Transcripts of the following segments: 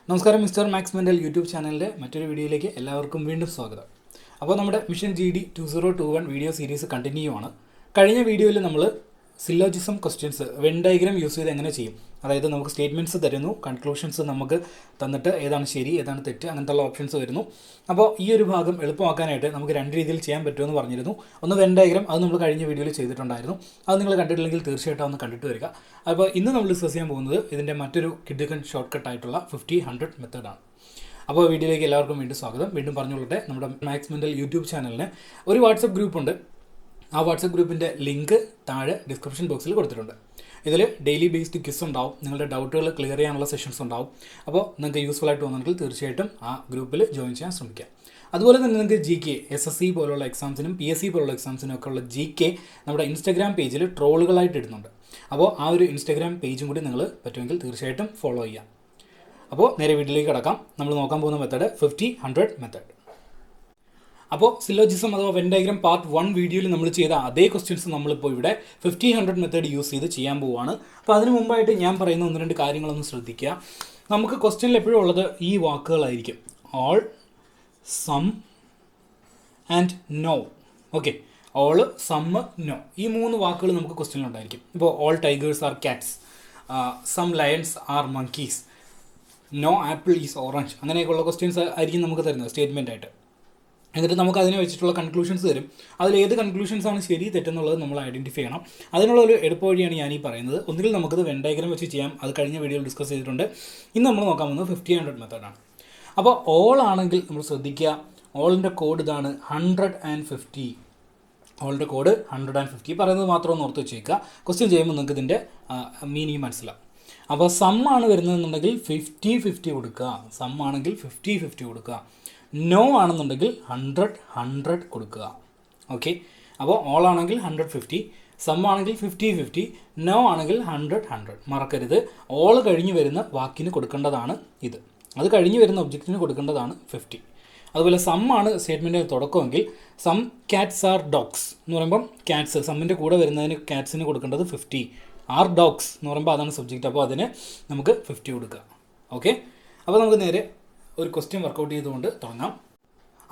നമസ്കാരം mister max mental YouTube ചാനലിൻ്റെ മറ്റൊരു വീഡിയോയിലേക്ക് എല്ലാവർക്കും വീണ്ടും സ്വാഗതം. അപ്പോൾ നമ്മുടെ mission GD 2021 video series continue ആണ്. കഴിഞ്ഞ വീഡിയോയിൽ നമ്മൾ syllogism questions when diagram use ചെയ്ത് എങ്ങനെ ചെയ്യും, അതായത് നമുക്ക് സ്റ്റേറ്റ്മെൻറ്റ്സ് തരുന്നു, കൺക്ലൂഷൻസ് നമുക്ക് തന്നിട്ട് ഏതാണ് ശരി ഏതാണ് തെറ്റ് അങ്ങനത്തുള്ള ഓപ്ഷൻസ് വരുന്നു. അപ്പോൾ ഈ ഒരു ഭാഗം എളുപ്പമാക്കാനായിട്ട് നമുക്ക് രണ്ട് രീതിയിൽ ചെയ്യാൻ പറ്റുമെന്ന് പറഞ്ഞിരുന്നു. ഒന്ന് വെൻ ഡയഗ്രാം, അത് നമ്മൾ കഴിഞ്ഞ വീഡിയോയിൽ ചെയ്തിട്ടുണ്ടായിരുന്നു. അത് നിങ്ങൾ കണ്ടിട്ടില്ലെങ്കിൽ തീർച്ചയായിട്ടും ഒന്ന് കണ്ടിട്ട് വരിക. അപ്പോൾ ഇന്ന് നമ്മൾ ഡിസ്കസ് ചെയ്യാൻ പോകുന്നത് ഇതിൻ്റെ മറ്റൊരു കിഡ്കൺ ഷോർട്ട് കട്ടായിട്ടുള്ള 50-100 മെത്തേഡാണ്. അപ്പോൾ വീഡിയോയിലേക്ക് എല്ലാവർക്കും വീണ്ടും സ്വാഗതം. വീണ്ടും പറഞ്ഞുകൊള്ളട്ടെ, നമ്മുടെ മാക്സ് മെൻ്റൽ യൂട്യൂബ് ചാനലിന് ഒരു വാട്സപ്പ് ഗ്രൂപ്പുണ്ട്. ആ വാട്സപ്പ് ഗ്രൂപ്പിൻ്റെ ലിങ്ക് താഴെ ഡിസ്ക്രിപ്ഷൻ ബോക്സിൽ കൊടുത്തിട്ടുണ്ട്. ഇതിൽ ഡെയിലി ബേസ്ഡ് ക്വിസ് ഉണ്ടാവും, നിങ്ങളുടെ ഡൗട്ടുകൾ ക്ലിയർ ചെയ്യാനുള്ള സെഷൻസ് ഉണ്ടാവും. അപ്പോൾ നിങ്ങൾക്ക് യൂസ്ഫുൾ ആയിട്ട് തോന്നുന്നെങ്കിൽ തീർച്ചയായിട്ടും ആ ഗ്രൂപ്പിൽ ജോയിൻ ചെയ്യാൻ ശ്രമിക്കാം. അതുപോലെ തന്നെ നിങ്ങൾക്ക് GK SSC പോലുള്ള എക്സാംസിനും PSC പോലുള്ള എക്സാംസിനും ഒക്കെ ഉള്ള GK നമ്മുടെ ഇൻസ്റ്റാഗ്രാം പേജിൽ ട്രോളുകളായിട്ട് ഇടുന്നുണ്ട്. അപ്പോൾ ആ ഒരു ഇൻസ്റ്റാഗ്രാം പേജും കൂടി നിങ്ങൾ പറ്റുമെങ്കിൽ തീർച്ചയായിട്ടും ഫോളോ ചെയ്യാം. അപ്പോൾ നേരെ വീഡിയോയിലേക്ക് കിടക്കാം. നമ്മൾ നോക്കാൻ പോകുന്ന മെത്തേഡ് 50-100 മെത്തേഡ്. അപ്പോൾ സിലോജിസം അഥവാ വെൻ ഡയഗ്രാം പാർട്ട് 1 വീഡിയോയിൽ നമ്മൾ ചെയ്ത അതേ ക്വസ്റ്റ്യൻസ് നമ്മളിപ്പോൾ ഇവിടെ 50-100 മെത്തേഡ് യൂസ് ചെയ്ത് ചെയ്യാൻ പോവുകയാണ്. അപ്പോൾ അതിന് മുമ്പായിട്ട് ഞാൻ പറയുന്ന ഒന്ന് രണ്ട് കാര്യങ്ങളൊന്ന് ശ്രദ്ധിക്കുക. നമുക്ക് ക്വസ്റ്റ്യനിൽ എപ്പോഴും ഉള്ളത് ഈ വാക്കുകളായിരിക്കും: all, some and no. Okay, all, some, no, ഈ മൂന്ന് വാക്കുകൾ നമുക്ക് ക്വസ്റ്റ്യനിലുണ്ടായിരിക്കും. ഇപ്പോൾ all tigers are cats, some lions are monkeys, no apple is orange, അങ്ങനെയൊക്കെയുള്ള ക്വസ്റ്റ്യൻസ് ആയിരിക്കും നമുക്ക് തരുന്നത് സ്റ്റേറ്റ്മെൻ്റ് ആയിട്ട്. എന്നിട്ട് നമുക്ക് അതിനെ വെച്ചിട്ടുള്ള കൺക്ലൂഷൻസ് തരും. അതിൽ ഏത് കൺക്ലൂഷൻസാണ് ശരി തെറ്റെന്നുള്ളത് നമ്മൾ ഐഡൻറ്റിഫൈ ചെയ്യണം. അതിനുള്ള ഒരു എളുപ്പവഴിയാണ് ഞാൻ ഈ പറയുന്നത്. ഒന്നുകിൽ നമുക്കത് വെൻ ഡയഗ്രാം വെച്ച് ചെയ്യാം, അത് കഴിഞ്ഞ വീഡിയോയിൽ ഡിസ്കസ് ചെയ്തിട്ടുണ്ട്. ഇന്ന് നമ്മൾ നോക്കാൻ പോകുന്നത് 50-100 മെത്തേഡാണ്. അപ്പോൾ ഓൾ ആണെങ്കിൽ നമ്മൾ ശ്രദ്ധിക്കുക, ഓളിൻ്റെ കോഡ് ഇതാണ് 150. ഓളിൻ്റെ കോഡ് 150 പറയുന്നത് മാത്രം ഒന്ന് ഓർത്ത് വെച്ചേക്കുക. ക്വസ്റ്റ്യൻ ചെയ്യുമ്പോൾ നിങ്ങൾക്ക് ഇതിൻ്റെ മീനിങ് മനസ്സിലാവും. അപ്പോൾ സം ആണ് വരുന്നതെന്നുണ്ടെങ്കിൽ 50-50 കൊടുക്കുക. സം ആണെങ്കിൽ 50-50 കൊടുക്കുക. നോ ആണെന്നുണ്ടെങ്കിൽ 100-100 കൊടുക്കുക. ഓക്കെ, അപ്പോൾ ഓൾ ആണെങ്കിൽ 150, സം ആണെങ്കിൽ 50-50, നോ ആണെങ്കിൽ 100-100. മറക്കരുത്, ഓൾ കഴിഞ്ഞ് വരുന്ന വാക്കിന് കൊടുക്കേണ്ടതാണ് ഇത്, അത് കഴിഞ്ഞ് വരുന്ന ഒബ്ജക്റ്റിന് കൊടുക്കേണ്ടതാണ് 50. അതുപോലെ സം ആണ് സ്റ്റേറ്റ്മെൻറ്റിൻ്റെ തുടക്കമെങ്കിൽ സം ക്യാറ്റ്സ് ആർ ഡോഗ്സ് എന്ന് പറയുമ്പം ക്യാറ്റ്സ് സമ്മിൻ്റെ കൂടെ വരുന്നതിന് ക്യാറ്റ്സിന് കൊടുക്കേണ്ടത് 50. ആർ ഡോഗ്സ് എന്ന് പറയുമ്പോൾ അതാണ് സബ്ജക്റ്റ്, അപ്പോൾ അതിന് നമുക്ക് 50 കൊടുക്കുക. ഓക്കെ, അപ്പോൾ നമുക്ക് നേരെ ഒരു ക്വസ്റ്റ്യൻ വർക്കൗട്ട് ചെയ്തുകൊണ്ട് തുടങ്ങാം.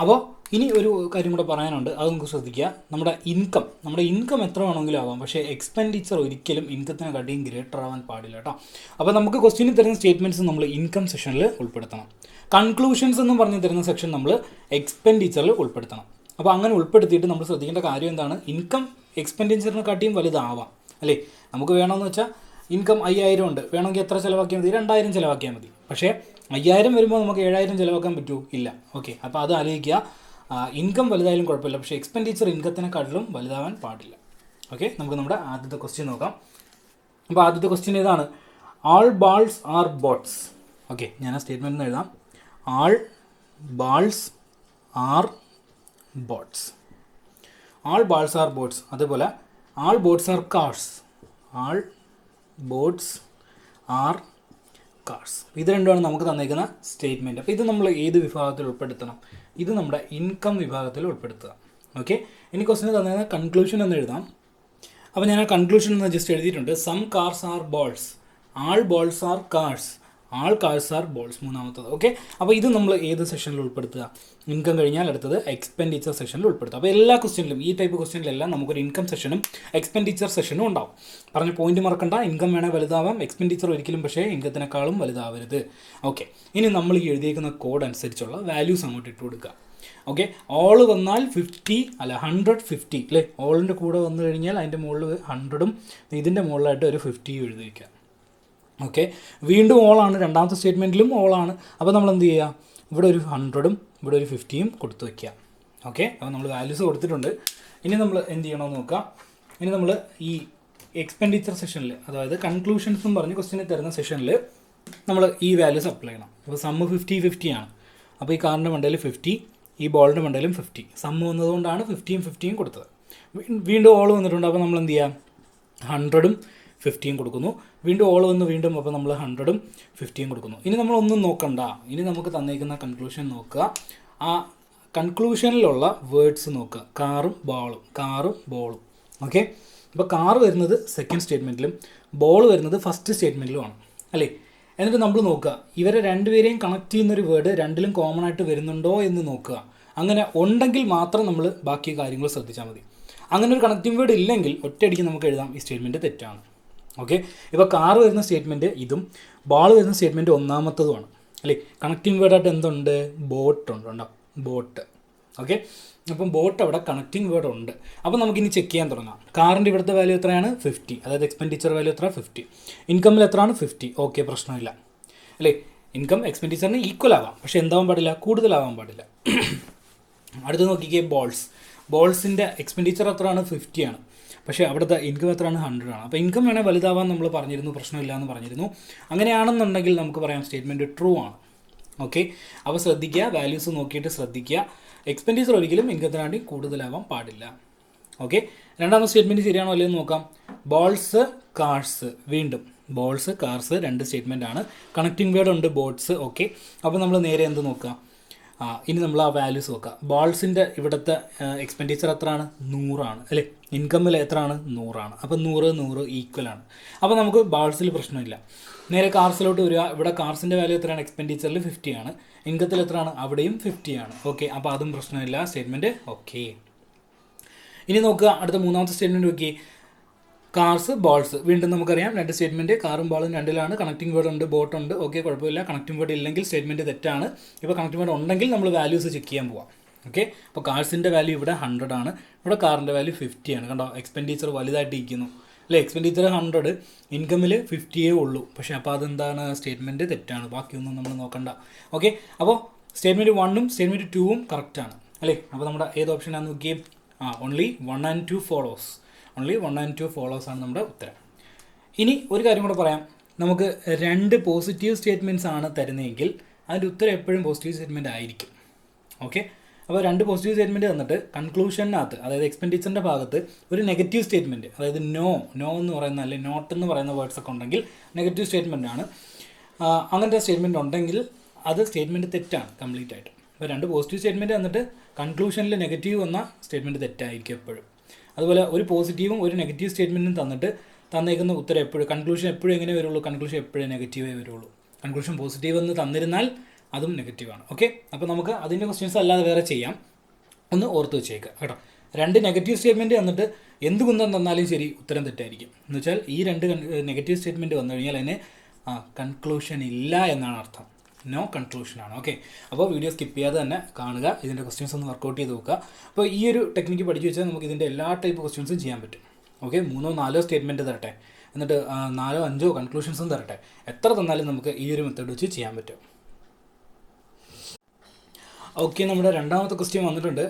അപ്പോൾ ഇനി ഒരു കാര്യം കൂടെ പറയാനുണ്ട്, അത് നമുക്ക് ശ്രദ്ധിക്കുക. നമ്മുടെ ഇൻകം എത്ര വേണമെങ്കിലും ആവാം, പക്ഷേ എക്സ്പെൻഡിച്ചർ ഒരിക്കലും ഇൻകത്തിനെക്കാട്ടിയും ഗ്രേറ്റർ ആവാൻ പാടില്ല കേട്ടോ. അപ്പോൾ നമുക്ക് ക്വസ്റ്റ്യനിൽ തരുന്ന സ്റ്റേറ്റ്മെൻറ്റ്സ് നമ്മൾ ഇൻകം സെക്ഷനിൽ ഉൾപ്പെടുത്തണം. കൺക്ലൂഷൻസ് എന്നും പറഞ്ഞ് തരുന്ന സെക്ഷൻ നമ്മൾ എക്സ്പെൻഡിച്ചറിൽ ഉൾപ്പെടുത്തണം. അപ്പോൾ അങ്ങനെ ഉൾപ്പെടുത്തിയിട്ട് നമ്മൾ ശ്രദ്ധിക്കേണ്ട കാര്യം എന്താണ്, ഇൻകം എക്സ്പെൻഡിച്ചറിനെക്കാട്ടിയും വലുതാവാം അല്ലേ. നമുക്ക് വേണമെന്ന് വെച്ചാൽ ഇൻകം 5000 ഉണ്ട്, വേണമെങ്കിൽ എത്ര ചിലവാക്കിയാൽ മതി, 2000 ചിലവാക്കിയാൽ മതി. പക്ഷേ 5000 വരുമ്പോൾ നമുക്ക് 7000 ചിലവാക്കാൻ പറ്റുമോ? ഇല്ല. ഓക്കെ, അപ്പോൾ അത് ആലോചിക്കുക. ഇൻകം വലുതായാലും കുഴപ്പമില്ല, പക്ഷേ എക്സ്പെൻഡിച്ചർ ഇൻകത്തിനെക്കാട്ടിലും വലുതാവാൻ പാടില്ല. ഓക്കെ, നമുക്ക് നമ്മുടെ ആദ്യത്തെ ക്വസ്റ്റ്യൻ നോക്കാം. അപ്പോൾ ആദ്യത്തെ ക്വസ്റ്റ്യൻ ഏതാണ്? All balls are boats. Okay, ഞാൻ ആ സ്റ്റേറ്റ്മെൻറ്റ് എഴുതാം. All balls are boats. All balls are boats. അതുപോലെ all boats are cars. All boats are cars. ഇത് രണ്ടുമാണ് നമുക്ക് തന്നിരിക്കുന്ന സ്റ്റേറ്റ്മെൻറ്റ്. അപ്പോൾ ഇത് നമ്മൾ ഏത് വിഭാഗത്തിൽ ഉൾപ്പെടുത്തണം? ഇത് നമ്മുടെ ഇൻകം വിഭാഗത്തിൽ ഉൾപ്പെടുത്തുക. ഓക്കെ, ഇനി ക്വസ്റ്റിന് തന്നിരിക്കുന്ന കൺക്ലൂഷൻ എന്ന് എഴുതാം. അപ്പോൾ ഞാൻ ആ കൺക്ലൂഷൻ എന്ന് ജസ്റ്റ് എഴുതിയിട്ടുണ്ട്. സം കാർസ് ആർ ബോൾസ്, ആൾ ബോൾസ് ആർ കാർസ്, ആൾ കാർസ് ആർ ബോൾസ്, മൂന്നാമത്തത്. ഓക്കെ, അപ്പോൾ ഇത് നമ്മൾ ഏത് സെക്ഷനിൽ ഉൾപ്പെടുത്തുക? ഇൻകം കഴിഞ്ഞാൽ അടുത്തത് എക്സ്പെൻഡിച്ചർ സെക്ഷനിൽ ഉൾപ്പെടുത്തുക. അപ്പോൾ എല്ലാ ക്വസ്റ്റ്യനിലും ഈ ടൈപ്പ് ക്വസ്റ്റ്യനിലെല്ലാം നമുക്കൊരു ഇൻകം സെഷനും എക്സ്പെൻഡിച്ചർ സെഷനും ഉണ്ടാവും. പറഞ്ഞ പോയിന്റ് മറക്കണ്ട, ഇൻകം വേണേൽ വലുതാവാം, എക്സ്പെൻഡിച്ചർ ഒരിക്കലും പക്ഷേ ഇൻകത്തിനേക്കാളും വലുതാവരുത്. ഓക്കെ, ഇനി നമ്മൾ ഈ എഴുതിയേക്കുന്ന കോഡ് അനുസരിച്ചുള്ള വാല്യൂസ് അങ്ങോട്ട് ഇട്ട് കൊടുക്കുക. ഓക്കെ, ഓൾ വന്നാൽ 50 അല്ല 150 അല്ലേ. ഓളിൻ്റെ കൂടെ വന്നു കഴിഞ്ഞാൽ അതിൻ്റെ മുകളിൽ 100ഉം ഇതിൻ്റെ മുകളിലായിട്ട് ഒരു 50 എഴുതി വയ്ക്കുക. ഓക്കെ, വീണ്ടും ഓളാണ്, രണ്ടാമത്തെ സ്റ്റേറ്റ്മെൻറ്റിലും ഓളാണ്. അപ്പോൾ നമ്മൾ എന്ത് ചെയ്യുക? ഇവിടെ ഒരു 100ഉം ഇവിടെ ഒരു 50യും കൊടുത്തു വയ്ക്കുക. ഓക്കെ, അപ്പോൾ നമ്മൾ വാല്യൂസ് കൊടുത്തിട്ടുണ്ട്. ഇനി നമ്മൾ എന്ത് ചെയ്യണമെന്ന് നോക്കാം. ഇനി നമ്മൾ ഈ എക്സ്പെൻഡിച്ചർ സെഷനിൽ, അതായത് കൺക്ലൂഷൻസ് എന്ന് പറഞ്ഞ് ക്വസ്റ്റ്യനിൽ തരുന്ന സെഷനിൽ നമ്മൾ ഈ വാല്യൂസ് അപ്ലൈ ചെയ്യണം. അപ്പോൾ സമ്മ് 50-50 ആണ്. അപ്പോൾ ഈ കാറിൻ്റെ മണ്ടയിൽ 50, ഈ ബോളിൻ്റെ മണ്ടയിലും 50. സമ്മ് വന്നതുകൊണ്ടാണ് 50യും 50യും കൊടുത്തത്. വീണ്ടും ഓൾ വന്നിട്ടുണ്ട്. അപ്പോൾ നമ്മൾ എന്ത് ചെയ്യാം? 100ഉം 50യും കൊടുക്കുന്നു. വീണ്ടും ഓൾ വന്ന് വീണ്ടും, അപ്പോൾ നമ്മൾ 100ഉം 50യും കൊടുക്കുന്നു. ഇനി നമ്മളൊന്നും നോക്കണ്ട, ഇനി നമുക്ക് തന്നിരിക്കുന്ന കൺക്ലൂഷൻ നോക്കുക. ആ കൺക്ലൂഷനിലുള്ള വേർഡ്സ് നോക്കുക. കാറും ബോളും, കാറും ബോളും. ഓക്കെ, അപ്പോൾ കാർ വരുന്നത് സെക്കൻഡ് സ്റ്റേറ്റ്മെൻറ്റിലും ബോൾ വരുന്നത് ഫസ്റ്റ് സ്റ്റേറ്റ്മെൻറ്റിലുമാണ് അല്ലേ. എന്നിട്ട് നമ്മൾ നോക്കുക ഇവരെ രണ്ടുപേരെയും കണക്ട് ചെയ്യുന്നൊരു വേർഡ് രണ്ടിലും കോമൺ ആയിട്ട് വരുന്നുണ്ടോ എന്ന് നോക്കുക. അങ്ങനെ ഉണ്ടെങ്കിൽ മാത്രം നമ്മൾ ബാക്കി കാര്യങ്ങൾ ശ്രദ്ധിച്ചാൽ മതി. അങ്ങനെ ഒരു കണക്റ്റിംഗ് വേർഡ് ഇല്ലെങ്കിൽ ഒറ്റയടിക്ക് നമുക്ക് എഴുതാം ഈ സ്റ്റേറ്റ്മെൻറ്റ് തെറ്റാണ്. ഓക്കെ, ഇപ്പോൾ കാർ വരുന്ന സ്റ്റേറ്റ്മെൻറ്റ് ഇതും ബാൾ വരുന്ന സ്റ്റേറ്റ്മെൻറ്റ് ഒന്നാമത്തതുമാണ് അല്ലേ. കണക്റ്റിംഗ് വേർഡായിട്ട് എന്തുണ്ട്? ബോട്ട് ഉണ്ട്, ഉണ്ടാവും ബോട്ട്. ഓക്കെ, അപ്പം ബോട്ട് അവിടെ കണക്റ്റിംഗ് വേർഡ് ഉണ്ട്. അപ്പോൾ നമുക്കിനി ചെക്ക് ചെയ്യാൻ തുടങ്ങാം. കാറിൻ്റെ ഇവിടുത്തെ വാല്യൂ എത്രയാണ്? 50. അതായത് എക്സ്പെൻഡിച്ചർ വാല്യൂ എത്ര? 50. ഇൻകമിൽ എത്രയാണ്? 50. ഓക്കെ, പ്രശ്നമില്ല അല്ലേ. ഇൻകം എക്സ്പെൻഡിച്ചറിന് ഈക്വൽ ആവാം, പക്ഷേ എന്താവാൻ പാടില്ല? കൂടുതലാവാൻ പാടില്ല. അടുത്ത് നോക്കിക്കേ, ബോൾസിൻ്റെ എക്സ്പെൻഡിച്ചർ എത്രയാണ്? 50 ആണ്. പക്ഷേ അവിടുത്തെ ഇൻകം എത്രയാണ്? 100 ആണ്. അപ്പോൾ ഇൻകം വേണേൽ വലുതാവാൻ നമ്മൾ പറഞ്ഞിരുന്നു, പ്രശ്നമില്ല എന്ന് പറഞ്ഞിരുന്നു. അങ്ങനെയാണെന്നുണ്ടെങ്കിൽ നമുക്ക് പറയാം സ്റ്റേറ്റ്മെൻറ്റ് ട്രൂ ആണ്. ഓക്കെ, അപ്പോൾ ശ്രദ്ധിക്കുക, വാല്യൂസ് നോക്കിയിട്ട് ശ്രദ്ധിക്കുക. എക്സ്പെൻഡിച്ചർ ഒരിക്കലും ഇൻകത്തിനാണ്ടി കൂടുതലാവാൻ പാടില്ല. ഓക്കെ, രണ്ടാമത്തെ സ്റ്റേറ്റ്മെൻറ്റ് ശരിയാണോ അല്ലയോ നോക്കാം. ബോൾസ് കാർസ്, വീണ്ടും ബോൾസ് കാർസ് രണ്ട് സ്റ്റേറ്റ്മെൻ്റ് ആണ്. കണക്റ്റിംഗ് വേർഡ് ഉണ്ട് ബോട്ട്സ്. ഓക്കെ, അപ്പോൾ നമ്മൾ നേരെ എന്ത് നോക്കുക? ഇനി നമ്മൾ ആ വാല്യൂസ് നോക്കുക. ബോൾസിൻ്റെ ഇവിടുത്തെ എക്സ്പെൻഡിച്ചർ എത്രയാണ്? 100 ആണ് അല്ലേ. ഇൻകമിൽ എത്രയാണ്? 100 ആണ്. അപ്പോൾ 100 ഈക്വൽ ആണ്. അപ്പോൾ നമുക്ക് ബോൾസിൽ പ്രശ്നമില്ല. നേരെ കാർസിലോട്ട് വരിക. ഇവിടെ കാർസിൻ്റെ വാല്യൂ എത്രയാണ്? എക്സ്പെൻഡിച്ചറിൽ 50 ആണ്. ഇൻകത്തിൽ എത്രയാണ്? അവിടെയും 50 ആണ്. ഓക്കെ, അപ്പോൾ അതും പ്രശ്നമില്ല, സ്റ്റേറ്റ്മെൻറ്റ് ഓക്കെ. ഇനി നോക്കുക, അടുത്ത മൂന്നാമത്തെ സ്റ്റേറ്റ്മെൻറ്റ് നോക്കി. കാർസ് ബോൾസ്, വീണ്ടും നമുക്കറിയാം രണ്ട് സ്റ്റേറ്റ്മെൻറ്റ്, കാറും ബോളും രണ്ടിലാണ്. കണക്റ്റിംഗ് വേർഡ് ഉണ്ട്, ബോട്ട് ഉണ്ട്. ഓക്കെ, കുഴപ്പമില്ല. കണക്റ്റിംഗ് വേർഡ് ഇല്ലെങ്കിൽ സ്റ്റേറ്റ്മെൻറ്റ് തെറ്റാണ്. ഇപ്പോൾ കണക്റ്റിംഗ് വേർഡ് ഉണ്ടെങ്കിൽ നമ്മൾ വാല്യൂസ് ചെക്ക് ചെയ്യാൻ പോവാം. ഓക്കെ, അപ്പോൾ കാർസിൻ്റെ വാല്യൂ ഇവിടെ 100 ആണ്, ഇവിടെ കാറിൻ്റെ വാല്യൂ 50 ആണ്. കണ്ടോ, എക്സ്പെൻഡിച്ചർ വലുതായിട്ട് ഇരിക്കുന്നു അല്ലേ. എക്സ്പെൻഡിച്ചർ 100, ഇൻകമിൽ 50 ഉള്ളൂ. പക്ഷേ അപ്പോൾ അതെന്താണ്? സ്റ്റേറ്റ്മെൻറ്റ് തെറ്റാണ്. ബാക്കിയൊന്നും നമ്മൾ നോക്കണ്ട. ഓക്കെ, അപ്പോൾ സ്റ്റേറ്റ്മെൻറ്റ് 1ഉം സ്റ്റേറ്റ്മെൻറ്റ് 2ഉം കറക്റ്റാണ് അല്ലേ. അപ്പോൾ നമ്മുടെ ഏത് ഓപ്ഷനാണെന്ന് നോക്കിയേ. Only 1 and 2 follows. Only 1 and 2 follows ആണ് നമ്മുടെ ഉത്തരം. ഇനി ഒരു കാര്യം കൂടെ പറയാം. നമുക്ക് രണ്ട് പോസിറ്റീവ് സ്റ്റേറ്റ്മെൻറ്റ്സ് ആണ് തരുന്നതെങ്കിൽ അതിൻ്റെ ഉത്തരം എപ്പോഴും പോസിറ്റീവ് സ്റ്റേറ്റ്മെൻറ്റ് ആയിരിക്കും. ഓക്കെ, അപ്പോൾ രണ്ട് പോസിറ്റീവ് സ്റ്റേറ്റ്മെൻറ്റ് തന്നിട്ട് കൺക്ലൂഷനകത്ത്, അതായത് എക്സ്പെൻഡിച്ചറിൻ്റെ ഭാഗത്ത് ഒരു നെഗറ്റീവ് സ്റ്റേറ്റ്മെൻറ്റ്, അതായത് നോ എന്ന് പറയുന്ന അല്ലെങ്കിൽ നോട്ട് എന്ന് പറയുന്ന വേർഡ്സ് ഒക്കെ ഉണ്ടെങ്കിൽ നെഗറ്റീവ് സ്റ്റേറ്റ്മെൻറ്റ് ആണ്. അങ്ങനത്തെ സ്റ്റേറ്റ്മെൻറ്റ് ഉണ്ടെങ്കിൽ അത് സ്റ്റേറ്റ്മെൻറ്റ് തെറ്റാണ് കംപ്ലീറ്റ് ആയിട്ട്. അപ്പോൾ രണ്ട് പോസിറ്റീവ് സ്റ്റേറ്റ്മെൻറ്റ് തന്നിട്ട് കൺക്ലൂഷനിൽ നെഗറ്റീവ് വന്ന സ്റ്റേറ്റ്മെൻറ്റ് തെറ്റായിരിക്കും എപ്പോഴും. അതുപോലെ ഒരു പോസിറ്റീവും ഒരു നെഗറ്റീവ് സ്റ്റേറ്റ്മെൻറ്റും തന്നിട്ട് തന്നേക്കുന്ന ഉത്തരം എപ്പോഴും കൺക്ലൂഷൻ എപ്പോഴും എങ്ങനെ വരുള്ളൂ? കൺക്ലൂഷൻ എപ്പോഴും നെഗറ്റീവേ വരുള്ളൂ. കൺക്ലൂഷൻ പോസിറ്റീവ് എന്ന് തന്നിരുന്നാൽ അതും നെഗറ്റീവാണ്. ഓക്കെ, അപ്പോൾ നമുക്ക് അതിൻ്റെ ക്വസ്റ്റ്യൻസ് അല്ലാതെ വേറെ ചെയ്യാം. ഒന്ന് ഓർത്ത് വെച്ചേക്കുക കേട്ടോ. രണ്ട് നെഗറ്റീവ് സ്റ്റേറ്റ്മെൻറ്റ് തന്നിട്ട് എന്ത് കുന്തം തന്നാലും ശരി ഉത്തരം തെറ്റായിരിക്കും. എന്ന് വെച്ചാൽ ഈ രണ്ട് നെഗറ്റീവ് സ്റ്റേറ്റ്മെൻറ്റ് വന്നു കഴിഞ്ഞാൽ അതിന് കൺക്ലൂഷൻ ഇല്ല എന്നാണ് അർത്ഥം. നോ കൺക്ലൂഷനാണ്. ഓക്കെ, അപ്പോൾ വീഡിയോ സ്കിപ്പ് ചെയ്യാതെ തന്നെ കാണുക. ഇതിൻ്റെ ക്വസ്റ്റ്യൻസ് ഒന്ന് വർക്കൗട്ട് ചെയ്ത് നോക്കുക. അപ്പോൾ ഈ ഒരു ടെക്നിക്ക് പഠിച്ചു വെച്ചാൽ നമുക്ക് ഇതിൻ്റെ എല്ലാ ടൈപ്പ് ക്വസ്റ്റ്യൻസും ചെയ്യാൻ പറ്റും. ഓക്കെ, 3-4 സ്റ്റേറ്റ്മെൻറ്റ് തരട്ടെ, എന്നിട്ട് 4-5 കൺക്ലൂഷൻസും തരട്ടെ, എത്ര തന്നാലും നമുക്ക് ഈ ഒരു മെത്തേഡ് വെച്ച് ചെയ്യാൻ പറ്റും. ഓക്കെ, നമ്മുടെ രണ്ടാമത്തെ ക്വസ്റ്റ്യൻ വന്നിട്ടുണ്ട്.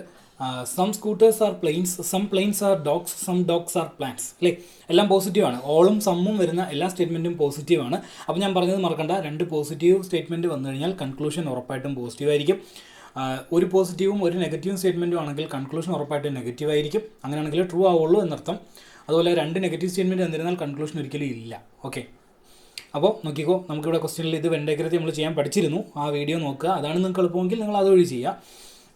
Some scooters are planes, some planes are dogs, some dogs are plants അല്ലേ. എല്ലാം പോസിറ്റീവാണ്. ഓളും സമ്മും വരുന്ന എല്ലാ സ്റ്റേറ്റ്മെൻറ്റും പോസിറ്റീവാണ്. അപ്പോൾ ഞാൻ പറഞ്ഞത് മറക്കണ്ട, രണ്ട് പോസിറ്റീവ് സ്റ്റേറ്റ്മെൻറ്റ് വന്നു കഴിഞ്ഞാൽ കൺക്ലൂഷൻ ഉറപ്പായിട്ടും പോസിറ്റീവ് ആയിരിക്കും. ഒരു പോസിറ്റീവും ഒരു നെഗറ്റീവും സ്റ്റേറ്റ്മെൻറ്റും ആണെങ്കിൽ കൺക്ലൂഷൻ ഉറപ്പായിട്ടും നെഗറ്റീവ് ആയിരിക്കും. അങ്ങനെയാണെങ്കിൽ ട്രൂ ആവുള്ളൂ എന്നർത്ഥം. അതുപോലെ രണ്ട് നെഗറ്റീവ് സ്റ്റേറ്റ്മെൻറ്റ് തന്നിരുന്നാൽ കൺക്ലൂഷൻ ഒരിക്കലും ഇല്ല. ഓക്കെ, അപ്പോൾ നോക്കിക്കോ, നമുക്കിവിടെ ക്വസ്റ്റ്യനിൽ ഇത് വെൻ ഡയഗ്രത്തിൽ നമ്മൾ ചെയ്യാൻ പഠിച്ചിരുന്നു. ആ വീഡിയോ നോക്കുക, അതാണ് നിങ്ങൾക്ക് എളുപ്പമെങ്കിൽ നിങ്ങൾ അതുവഴി ചെയ്യുക.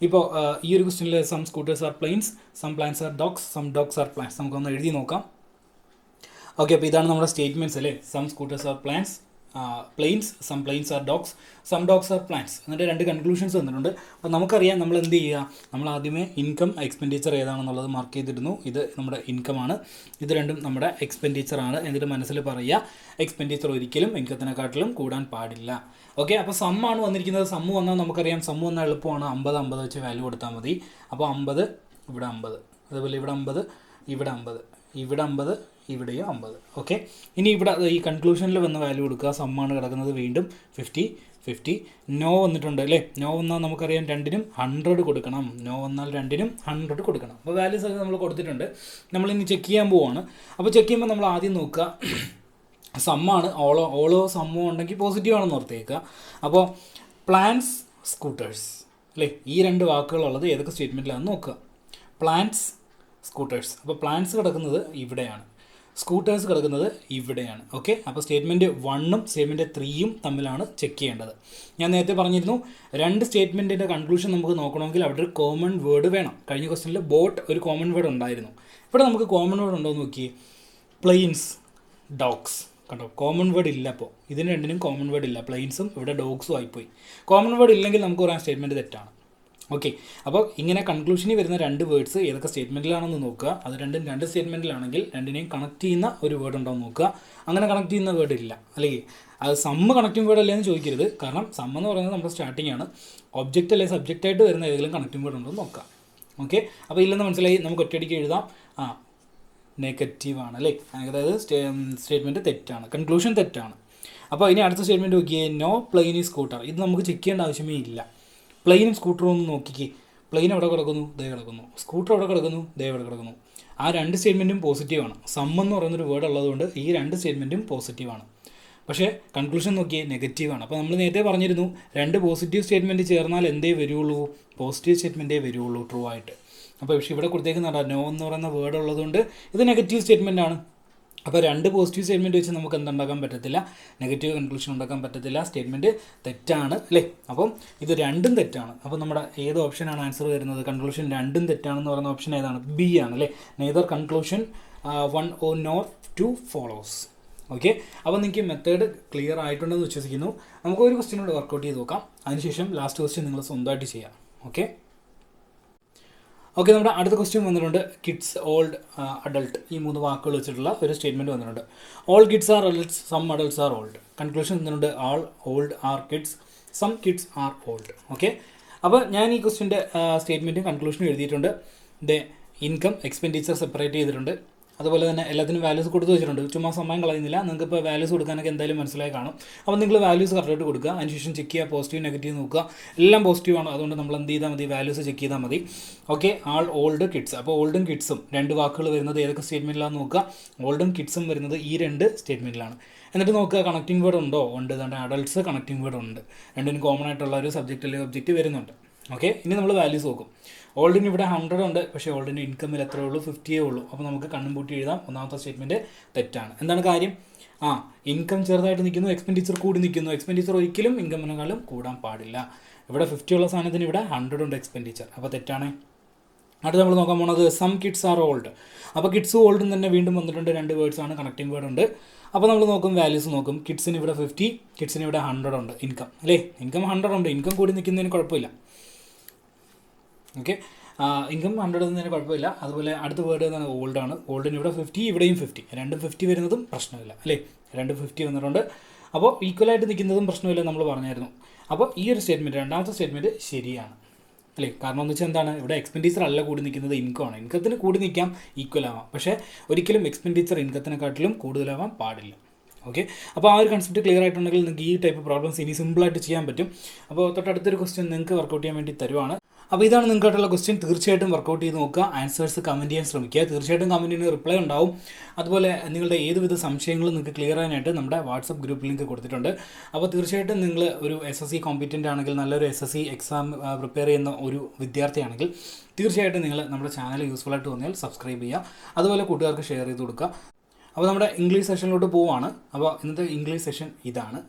ഇപ്പോൾ ഈ ഒരു ക്വസ്റ്റ്യനിൽ some scooters are planes, some plants are dogs, some dogs are plants, നമുക്കൊന്ന് എഴുതി നോക്കാം. ഓക്കെ, അപ്പോൾ ഇതാണ് നമ്മുടെ സ്റ്റേറ്റ്മെൻറ്റ്സ് അല്ലേ. Some scooters are planes, some planes are dogs, some dogs are plants. എന്നിട്ട് രണ്ട് കൺക്ലൂഷൻസ് തന്നിട്ടുണ്ട്. അപ്പോൾ നമുക്കറിയാം നമ്മൾ എന്ത് ചെയ്യുക, നമ്മൾ ആദ്യമേ ഇൻകം എക്സ്പെൻഡിച്ചർ ഏതാണെന്നുള്ളത് മാർക്ക് ചെയ്തിരുന്നു. ഇത് നമ്മുടെ ഇൻകമാണ്, ഇത് രണ്ടും നമ്മുടെ എക്സ്പെൻഡിച്ചറാണ്. എന്നിട്ട് മനസ്സിൽ പറയുക, എക്സ്പെൻഡിച്ചർ ഒരിക്കലും ഇൻകത്തിനെക്കാട്ടിലും കൂടാൻ പാടില്ല. ഓക്കെ, അപ്പോൾ സമ്മാണ് വന്നിരിക്കുന്നത്. സമ്മ് വന്നാൽ നമുക്കറിയാം, സമ്മ് വന്നാൽ എളുപ്പമാണ്. 50 വെച്ച് വാല്യൂ കൊടുത്താൽ മതി. അപ്പോൾ 50 ഇവിടെ 50, അതുപോലെ ഇവിടെ 50, ഇവിടെ 50, ഇവിടെ 50, ഇവിടെയും 50. ഓക്കെ, ഇനി ഇവിടെ ഈ കൺക്ലൂഷനിൽ വന്ന വാല്യൂ കൊടുക്കുക. സമ്മാണ് കിടക്കുന്നത്, വീണ്ടും 50. നോ വന്നിട്ടുണ്ട് അല്ലേ. നോ വന്നാൽ നമുക്കറിയാം രണ്ടിനും 100 കൊടുക്കണം. നോ വന്നാൽ രണ്ടിനും 100 കൊടുക്കണം. അപ്പോൾ വാല്യൂസ് ഒക്കെ നമ്മൾ കൊടുത്തിട്ടുണ്ട്. നമ്മളിനി ചെക്ക് ചെയ്യാൻ പോവുകയാണ്. അപ്പോൾ ചെക്ക് ചെയ്യുമ്പോൾ നമ്മൾ ആദ്യം നോക്കുക, സമ്മാണ്. ഓളോ സമ്മോ ഉണ്ടെങ്കിൽ പോസിറ്റീവ് ആണെന്ന് ഓർത്തേക്കുക. അപ്പോൾ പ്ലാന്റ്സ്, സ്കൂട്ടേഴ്സ് അല്ലേ, ഈ രണ്ട് വാക്കുകളുള്ളത് ഏതൊക്കെ സ്റ്റേറ്റ്മെൻറ്റിലാണെന്ന് നോക്കുക. Plants, scooters. അപ്പോൾ പ്ലാന്റ്സ് കിടക്കുന്നത് ഇവിടെയാണ്, സ്കൂട്ടേഴ്സ് കിടക്കുന്നത് ഇവിടെയാണ്. ഓക്കെ, അപ്പോൾ സ്റ്റേറ്റ്മെൻറ്റ് 1ഉം സ്റ്റേറ്റ്മെൻറ്റ് 3ഉം തമ്മിലാണ് ചെക്ക് ചെയ്യേണ്ടത്. ഞാൻ നേരത്തെ പറഞ്ഞിരുന്നു, രണ്ട് സ്റ്റേറ്റ്മെൻറ്റിൻ്റെ കൺക്ലൂഷൻ നമുക്ക് നോക്കണമെങ്കിൽ അവിടെ ഒരു കോമൺ വേർഡ് വേണം. കഴിഞ്ഞ ക്വസ്റ്റ്യനിൽ ബോട്ട് ഒരു കോമൺ വേർഡ് ഉണ്ടായിരുന്നു. ഇവിടെ നമുക്ക് കോമൺ വേർഡ് ഉണ്ടോ എന്ന് നോക്കി. പ്ലെയിൻസ്, ഡോഗ്സ് കണ്ടോ, കോമൺ വേർഡ് ഇല്ല. അപ്പോൾ ഇതിന് രണ്ടിനും കോമൺ വേർഡ് ഇല്ല. പ്ലെയിൻസും ഇവിടെ ഡോഗ്സും ആയിപ്പോയി. കോമൺ വേർഡ് ഇല്ലെങ്കിൽ നമുക്ക് പറയാൻ സ്റ്റേറ്റ്മെൻറ്റ് തെറ്റാണ്. ഓക്കെ, അപ്പോൾ ഇങ്ങനെ കൺക്ലൂഷനിൽ വരുന്ന രണ്ട് വേർഡ്സ് ഏതൊക്കെ സ്റ്റേറ്റ്മെൻറ്റിലാണെന്ന് നോക്കുക. അത് രണ്ടും രണ്ട് സ്റ്റേറ്റ്മെൻറ്റിലാണെങ്കിൽ രണ്ടിനെയും കണക്ട് ചെയ്യുന്ന ഒരു വേർഡ് ഉണ്ടോ എന്ന് നോക്കുക. അങ്ങനെ കണക്ട് ചെയ്യുന്ന വേർഡ് ഇല്ല, അല്ലെങ്കിൽ അത് സമ്മ് കണക്റ്റിംഗ് വേർഡ് അല്ലേ എന്ന് ചോദിക്കരുത്. കാരണം സമ്മ് എന്ന് പറയുന്നത് നമ്മുടെ സ്റ്റാർട്ടിംഗ് ആണ്. ഒബ്ജക്റ്റ് അല്ലെങ്കിൽ സബ്ജക്റ്റായിട്ട് വരുന്ന ഏതെങ്കിലും കണക്റ്റിംഗ് വേർഡ് ഉണ്ടോ എന്ന് നോക്കാം. ഓക്കെ, അപ്പോൾ ഇല്ലെന്ന് മനസ്സിലായി. നമുക്ക് ഒറ്റയടിക്ക് എഴുതാം, നെഗറ്റീവാണ് അല്ലേ. അതായത് സ്റ്റേറ്റ്മെൻറ്റ് തെറ്റാണ്, കൺക്ലൂഷൻ തെറ്റാണ്. അപ്പോൾ ഇനി അടുത്ത സ്റ്റേറ്റ്മെൻറ്റ് നോക്കിയേ, നോ പ്ലെയിൻ ഈ സ്കൂട്ടർ. ഇത് നമുക്ക് ചെക്ക് ചെയ്യേണ്ട ആവശ്യമേ ഇല്ല. പ്ലെയിനും സ്കൂട്ടറും ഒന്ന് നോക്കിക്കേ. പ്ലെയിൻ എവിടെ കിടക്കുന്നു? ദേ കിടക്കുന്നു. സ്കൂട്ടർ എവിടെ കിടക്കുന്നു? ദേ എവിടെ കിടക്കുന്നു. ആ രണ്ട് സ്റ്റേറ്റ്മെൻറ്റും പോസിറ്റീവാണ്. സമ്മെന്ന് പറയുന്നൊരു വേർഡ് ഉള്ളതുകൊണ്ട് ഈ രണ്ട് സ്റ്റേറ്റ്മെൻറ്റും പോസിറ്റീവാണ്. പക്ഷേ കൺക്ലൂഷൻ നോക്കിയേ നെഗറ്റീവാണ്. അപ്പോൾ നമ്മൾ നേരത്തെ പറഞ്ഞിരുന്നു, രണ്ട് പോസിറ്റീവ് സ്റ്റേറ്റ്മെൻറ്റ് ചേർന്നാൽ എന്തേ വരുള്ളൂ? പോസിറ്റീവ് സ്റ്റേറ്റ്മെൻറ്റേ വരുള്ളൂ ട്രൂ ആയിട്ട്. അപ്പോൾ പക്ഷേ ഇവിടെ കൊടുത്തേക്കുന്നുണ്ട് നോ എന്ന് പറയുന്ന വേർഡ് ഉള്ളതുകൊണ്ട് ഇത് നെഗറ്റീവ് സ്റ്റേറ്റ്മെൻ്റ് ആണ്. അപ്പോൾ രണ്ട് പോസിറ്റീവ് സ്റ്റേറ്റ്മെൻറ്റ് വെച്ച് നമുക്ക് എന്തുണ്ടാക്കാൻ പറ്റത്തില്ല? നെഗറ്റീവ് കൺക്ലൂഷൻ ഉണ്ടാക്കാൻ പറ്റത്തില്ല. സ്റ്റേറ്റ്മെൻറ്റ് തെറ്റാണ് അല്ലേ. അപ്പം ഇത് രണ്ടും തെറ്റാണ്. അപ്പോൾ നമ്മുടെ ഏത് ഓപ്ഷനാണ് ആൻസർ വരുന്നത്? കൺക്ലൂഷൻ രണ്ടും തെറ്റാണെന്ന് പറയുന്ന ഓപ്ഷൻ ഏതാണ്? ബി ആണ് അല്ലേ. Neither conclusion one or not two follows. Okay, അപ്പോൾ നിങ്ങൾക്ക് മെത്തേഡ് ക്ലിയർ ആയിട്ടുണ്ടെന്ന് വിശ്വസിക്കുന്നു. നമുക്ക് ഒരു ക്വസ്റ്റ്യൻ കൂടെ വർക്കൗട്ട് ചെയ്ത് നോക്കാം. അതിനുശേഷം ലാസ്റ്റ് ക്വസ്റ്റ്യൻ നിങ്ങൾ സ്വന്തമായിട്ട് ചെയ്യാം. ഓക്കെ, നമ്മുടെ അടുത്ത ക്വസ്റ്റ്യൻ വന്നിട്ടുണ്ട്. കിഡ്സ്, ഓൾഡ്, അഡൾട്ട്, ഈ മൂന്ന് വാക്കുകൾ വെച്ചിട്ടുള്ള ഒരു സ്റ്റേറ്റ്മെൻറ്റ് വന്നിട്ടുണ്ട്. All kids are adults, some adults are old. Conclusion വന്നിട്ടുണ്ട് all old are kids, some kids are old. Okay, അപ്പോൾ ഞാൻ ഈ ക്വസ്റ്റ്യൻ്റെ സ്റ്റേറ്റ്മെൻറ്റും കൺക്ലൂഷനും എഴുതിയിട്ടുണ്ട്. ഇൻകം എക്സ്പെൻഡിച്ചർ സെപ്പറേറ്റ് ചെയ്തിട്ടുണ്ട്. അതുപോലെ തന്നെ എല്ലാത്തിനും വാല്യൂസ് കൊടുത്ത് വെച്ചിട്ടുണ്ട്. ചുമ്മാ സമയം കളയുന്നില്ല. നിങ്ങൾക്ക് ഇപ്പോൾ വാല്യൂസ് കൊടുക്കാനൊക്കെ എന്തായാലും മനസ്സിലായി കാണും. അപ്പോൾ നിങ്ങൾ വാല്യൂസ് കറക്റ്റായിട്ട് കൊടുക്കുക. അതിനുശേഷം ചെക്ക് ചെയ്യുക, പോസിറ്റീവ് നെഗറ്റീവ് നോക്കുക. എല്ലാം പോസിറ്റീവാണ്, അതുകൊണ്ട് നമ്മൾ എന്ത് ചെയ്താൽ മതി? വാല്യൂസ് ചെക്ക് ചെയ്താൽ മതി. ഓക്കെ, ആൾ ഓൾഡ് കിഡ്സ്. അപ്പോൾ ഓൾഡും കിഡ്സും രണ്ട് വാക്കുകൾ വരുന്നത് ഏതൊക്കെ സ്റ്റേറ്റ്മെൻറ്റിലാണെന്ന് നോക്കുക. ഓൾഡും കിഡ്സും വരുന്നത് ഈ രണ്ട് സ്റ്റേറ്റ്മെൻറ്റിലാണ്. എന്നിട്ട് നോക്കുക കണക്റ്റിംഗ് വേർഡ് ഉണ്ടോ? ഉണ്ട്. അതുകൊണ്ട് അഡൾട്ട്സ് കണക്റ്റിംഗ് വേർഡ് ഉണ്ട്. രണ്ടിനും കോമൺ ആയിട്ടുള്ള ഒരു സബ്ജക്റ്റ് അല്ലെങ്കിൽ ഒബ്ജക്റ്റ് വരുന്നുണ്ട്. ഓക്കെ, ഇനി നമ്മൾ വാല്യൂസ് നോക്കും. ഓൾഡിന് ഇവിടെ 100 ഉണ്ട്, പക്ഷേ ഓൾഡിൻ്റെ ഇൻകമിൽ എത്രയേ ഉള്ളൂ? 50 ഉള്ളൂ. അപ്പോൾ നമുക്ക് കണ്ണും പൂട്ടി എഴുതാം. ഒന്നാമത്തെ സ്റ്റേറ്റ്മെൻറ്റ് തെറ്റാണ്. എന്താണ് കാര്യം? ഇൻകം ചെറുതായിട്ട് നിൽക്കുന്നു, എക്സ്പെൻഡിച്ചർ കൂടി നിൽക്കുന്നു. എക്സ്പെൻഡിച്ചർ ഒരിക്കലും ഇൻകമിനെക്കാളും കൂടാൻ പാടില്ല. ഇവിടെ 50 ഉള്ള സാധനത്തിന് ഇവിടെ 100 ഉണ്ട് എക്സ്പെൻഡിച്ചർ. അപ്പോൾ തെറ്റാണ്. അടുത്ത് നമ്മൾ നോക്കാൻ പോകുന്നത് സം കിഡ്സ് ആർ ഓൾഡ്. അപ്പോൾ കിഡ്സും ഓൾഡും തന്നെ വീണ്ടും വന്നിട്ടുണ്ട്. രണ്ട് വേർഡ്സ് ആണ്, കണക്റ്റിംഗ് വേർഡ് ഉണ്ട്. അപ്പോൾ നമ്മൾ നോക്കും, വാല്യൂസ് നോക്കും. കിഡ്സിന് ഇവിടെ 50, കിഡ്സിന് ഇവിടെ 100 ഉണ്ട് ഇൻകം അല്ലേ. ഇൻകം 100 ഉണ്ട്. ഇൻകം കൂടി നിൽക്കുന്നതിന് കുഴപ്പമില്ല. ഓക്കെ, ഇൻകം 100 എന്നതിന് കുഴപ്പമില്ല. അതുപോലെ അടുത്ത വേർഡ് എന്താണ്? ഓൾഡാണ്. ഓൾഡിന് ഇവിടെ 50, ഇവിടെയും 50. രണ്ടും 50 വരുന്നതും പ്രശ്നമില്ല അല്ലേ. രണ്ടും 50 വന്നിട്ടുണ്ട്. അപ്പോൾ ഈക്വലായിട്ട് നിൽക്കുന്നതും പ്രശ്നമില്ല നമ്മൾ പറഞ്ഞായിരുന്നു. അപ്പോൾ ഈ ഒരു സ്റ്റേറ്റ്മെൻറ്റ്, രണ്ടാമത്തെ സ്റ്റേറ്റ്മെൻറ്റ് ശരിയാണ് അല്ലേ. കാരണം എന്ന് വെച്ചാൽ എന്താണ്? ഇവിടെ എക്സ്പെൻഡിച്ചർ അല്ല കൂടി നിൽക്കുന്നത്, ഇൻകമാണ്. ഇൻകത്തിന് കൂടി നിൽക്കാം, ഈക്വൽ ആവാം. പക്ഷേ ഒരിക്കലും എക്സ്പെൻഡിച്ചർ ഇൻകത്തിനെക്കാട്ടിലും കൂടുതലാവാൻ പാടില്ല. ഓക്കെ, അപ്പോൾ ആ ഒരു കൺസെപ്റ്റ് ക്ലിയർ ആയിട്ടുണ്ടെങ്കിൽ നിങ്ങൾക്ക് ഈ ടൈപ്പ് പ്രോബ്ലംസ് ഇനി സിമ്പിളായിട്ട് ചെയ്യാൻ പറ്റും. അപ്പോൾ തൊട്ടടുത്തൊരു ക്വസ്റ്റ്യൻ നിങ്ങൾക്ക് വർക്കൗട്ട് ചെയ്യാൻ വേണ്ടി തരുവാണ്. അപ്പോൾ ഇതാണ് നിങ്ങൾക്കായിട്ടുള്ള ക്വസ്റ്റ്യൻ. തീർച്ചയായിട്ടും വർക്കൗട്ട് ചെയ്ത് നോക്കുക. ആൻസേഴ്സ് കമൻറ്റ് ചെയ്യാൻ ശ്രമിക്കുക. തീർച്ചയായിട്ടും കമൻറ്റിന് റിപ്ലൈ ഉണ്ടാവും. അതുപോലെ നിങ്ങളുടെ ഏതുവിധ സംശയങ്ങളും നിങ്ങൾക്ക് ക്ലിയർ ചെയ്യാനായിട്ട് നമ്മുടെ വാട്സപ്പ് ഗ്രൂപ്പ് ലിങ്ക് കൊടുത്തിട്ടുണ്ട്. അപ്പോൾ തീർച്ചയായിട്ടും നിങ്ങൾ ഒരു SSC കോമ്പറ്റൻ്റ് ആണെങ്കിൽ, നല്ലൊരു SSC എക്സാം പ്രിപ്പയർ ചെയ്യുന്ന ഒരു വിദ്യാർത്ഥിയാണെങ്കിൽ തീർച്ചയായിട്ടും നിങ്ങൾ നമ്മുടെ ചാനൽ യൂസ്ഫുൾ ആയിട്ട് തോന്നിയാൽ സബ്സ്ക്രൈബ് ചെയ്യുക. അതുപോലെ കൂട്ടുകാർക്ക് ഷെയർ ചെയ്ത് കൊടുക്കുക. അപ്പോൾ നമ്മുടെ ഇംഗ്ലീഷ് സെഷനിലോട്ട് പോവുകയാണ്. അപ്പോൾ ഇന്നത്തെ ഇംഗ്ലീഷ് സെഷൻ ഇതാണ്.